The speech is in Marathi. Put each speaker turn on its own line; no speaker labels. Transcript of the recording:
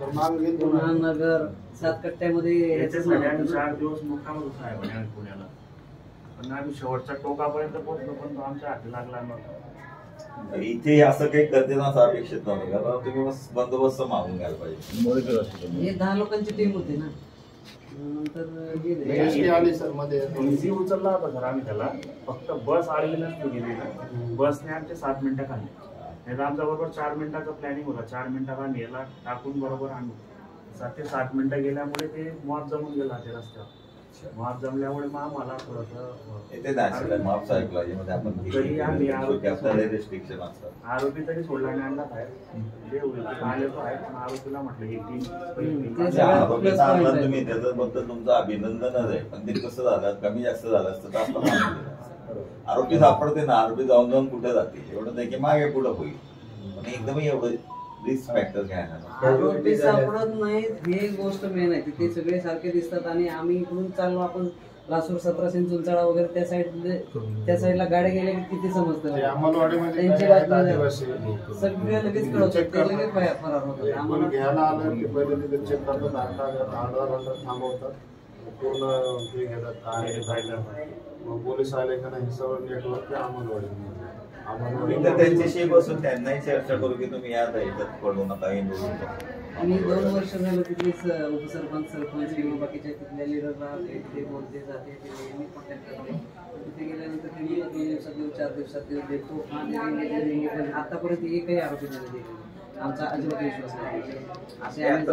नगर 7 कट्ट्यामध्ये
याच्यासाठी आम्ही 4 दिवस मुक्कामच आहे म्हणे आम्ही पुण्याला, पण आम्ही शेवटच्या टोकापर्यंत पोहोचलो पण तो आमच्या हाती लागला नव्हता.
इथे असं काही करते असं अपेक्षित नव्हतं, कारण तुम्ही बंदोबस्त मागून घ्यायला पाहिजे.
हे 10 लोकांची टीम होती ना, नंतर
आली सर मध्ये इझी उचलला होता सर आम्ही त्याला, फक्त बस आलेली नसती गेली ना, बसने आमचे 7 मिनिटं खाल्ली. नाही तर आमचा बरोबर 4 मिनिटाचा प्लॅनिंग होता, 4 मिनिटात आम्ही याला टाकून बरोबर आणू. 7 मिनिटं गेल्यामुळे ते मॉप जमून गेला ते रस्त्यावर. मॉप जमल्यामुळे मग आम्हाला
रिस्ट्रिक्शन असतात.
आरोपी तरी सोडला नाही आणला बाहेर, जे होईल आले तो आहे, पण आरोपीला म्हटलं ही टीम
तुम्ही त्याच्याबद्दल तुमचं अभिनंदनच आहे, पण ते कसं झालं कमी जास्त झालं असतं तर आपलं आरोपी सापडते ना, आरोपी जाऊन जाऊन कुठे जाते एवढं नाही की मागे पुढं होईल, पण एकदम एवढं रिस्क फॅक्टर घ्यायला
आरोपी सापडत नाहीत हे गोष्ट मेन आहे. ते सगळे सारखे दिसतात आणि आम्ही इकडून चाललो, आपण लासूर 17 चुंचाळा वगैरे त्या साईडला गाड्या गेल्या की किती समजतं त्यांची बातमी सगळे लगेच कळत, ते लगेच फरार होतात. आम्हाला
घ्यायला आलं की पहिले चेक करतात, अर्धा थांबवतात, पूर्ण हे घेतात काय मग पोलीस आले का नाही सगळं नेटवर्क
त्यांच्याशी बसून त्यांनाही चर्चा करू की तुम्ही या इथं पडू नका.
मी 2 वर्ष झालं तिथलेच उपसरपंच सरपंच किंवा बाकीच्या तिथल्या लिडरला ते बोलते जाते, मी कॉन्टॅक्ट करते. तिथे गेल्यानंतर ते 2 दिवसात येऊ 4 दिवसात येऊ देतो, पण आतापर्यंत एकही आरोपी नाही आमचा अजिबात विश्वास नाही. असे आम्ही